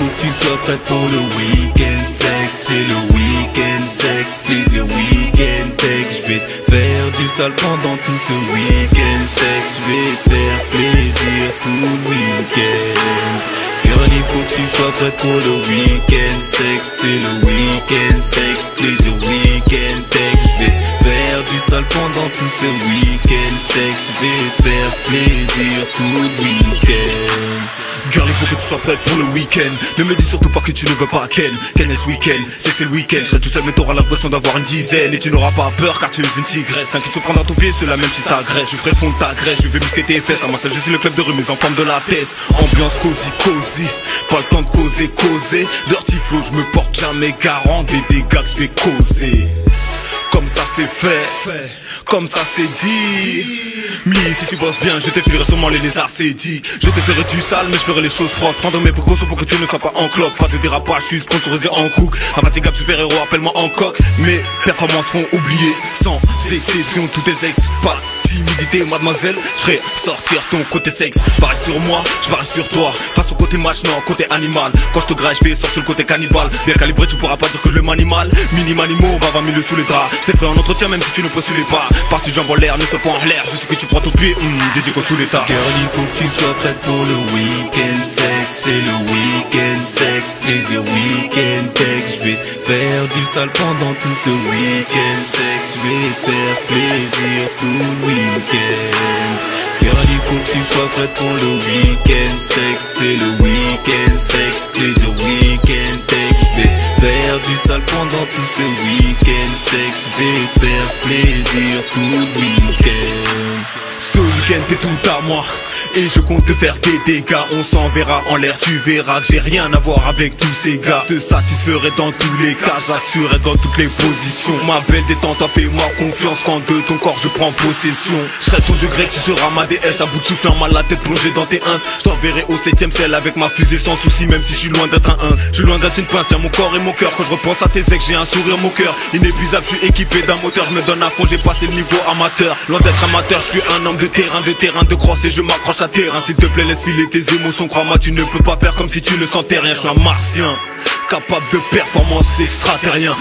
faut que tu sois prête pour le week-end sexe. C'est le week-end sexe, plaisir week-end tech. Je vais te faire du sale pendant tout ce week-end sexe. Je vais te faire plaisir tout le week-end. Girl, il faut que tu sois prête pour le week-end sexe. C'est le week-end sexe, plaisir week-end tech. Je vais te faire du sale pendant tout ce week-end sexe. Je vais te faire plaisir tout le week-end. Girl, il faut que tu sois prête pour le week-end. Ne me dis surtout pas que tu ne veux pas Ken. Ken est ce week-end, c'est que c'est le week-end. Je serai tout seul mais t'auras l'impression d'avoir une dizaine. Et tu n'auras pas peur car tu es une tigresse. T'inquiète, tu prendras ton pied, cela même si ça agresse. Je ferai le fond de ta graisse, je vais musquer tes fesses. À moi seul, je suis le club de remise en forme de la thèse. Ambiance cosy, pas le temps de causer. Dirty flow, je me porte jamais garant des dégâts que je vais causer. Comme ça c'est fait, comme ça c'est dit. Mli, si tu bosses bien, je te filerai sûrement les lézards, c'est dit. Je te ferai du sale, mais je ferai les choses propres. Prendre mes précautions pour que tu ne sois pas en clope. Pas de dérapage, je suis sponsorisé en cook. Infatigable super-héros, appelle-moi en coq. Mes performances font oublier, sans exception, tous tes ex. Pas timidité, mademoiselle, je ferai sortir ton côté sexe. Pareil sur moi, je parie sur toi. Face au côté match, non, côté animal. Quand je te graille, je fais sortir le côté cannibale. Bien calibré, tu pourras pas dire que je le manimal. Minimalimo, va 20 000 sous les draps. Je t'ai pris en entretien même si tu ne postules pas. Parti de jambes en l'air, ne sois pas en l'air. Je sais que tu prends ton pied, dédié qu'au sous l'état. Girl, il faut que tu sois prête pour le week-end sexe. C'est le week-end sexe, plaisir week-end tech. Je vais te faire du sale pendant tout ce week-end sexe. Je vais te faire plaisir tout le week-end. Girl, il faut que tu sois prête pour le week-end sexe. C'est le week-end sexe, plaisir week-end tech. Je vais te faire du sale pendant tout ce week-end sexe. Je vais te faire plaisir tout le week-end. Ce week-end t'es tout à moi et je compte te faire des dégâts. On s'enverra en l'air, tu verras que j'ai rien à voir avec tous ces gars. Te satisferai dans tous les cas, j'assurerai dans toutes les positions. Ma belle détente, fais-moi confiance quand de ton corps je prends possession. Je serai ton dieu grec, tu seras ma déesse. À bout de souffle, en mal la tête plongée dans tes ins. Je t'enverrai au 7ème ciel avec ma fusée sans souci. Même si je suis loin d'être un ins, je suis loin d'être une pince, y'a mon corps et mon cœur. Quand je repense à tes ex, j'ai un sourire moqueur. Inépuisable, je suis équipé d'un moteur. Je me donne à fond, j'ai passé le niveau amateur. Loin d'être amateur, je suis un homme de terrain de crosse et je m'accroche à terrain. S'il te plaît, laisse filer tes émotions. Crois-moi, tu ne peux pas faire comme si tu ne sentais rien. Je suis un martien, capable de performance extraterrien.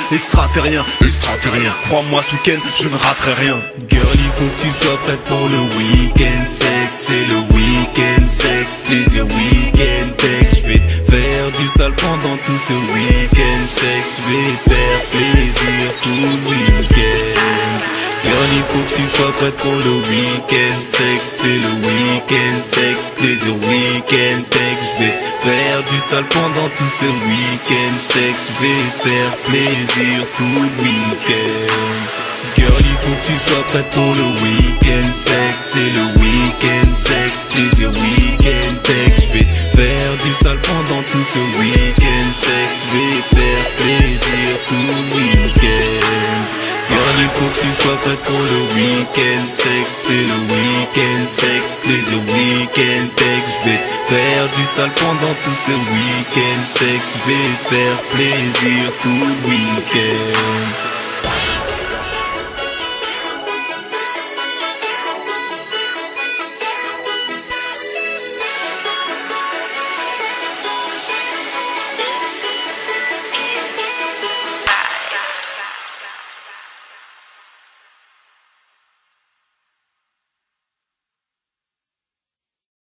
Crois-moi, ce week-end, je ne raterai rien. Girl, il faut que tu sois prête pour le week-end sexe. C'est le week-end sexe, plaisir week-end tech. Je vais te faire du sale pendant tout ce week-end sexe. Je vais te faire plaisir tout le week-end. Girl, il faut que tu sois prête pour le week-end sexe. C'est le week-end sexe, plaisir week-end tech. Je vais te faire du sale pendant tout ce week-end sexe. Je vais te faire plaisir tout le week-end. Girl, il faut que tu sois prête pour le week-end sexe. C'est le week-end sexe, plaisir week-end tech. Je vais te faire du sale pendant tout ce week-end sexe. Je vais te faire plaisir tout le week-end. Girl, il faut que tu sois prête pour le week-end sexe. C'est le week-end sexe, plaisir week-end tech. Je vais te faire du sale pendant tout ce week-end sexe. Je vais te faire plaisir tout le week-end.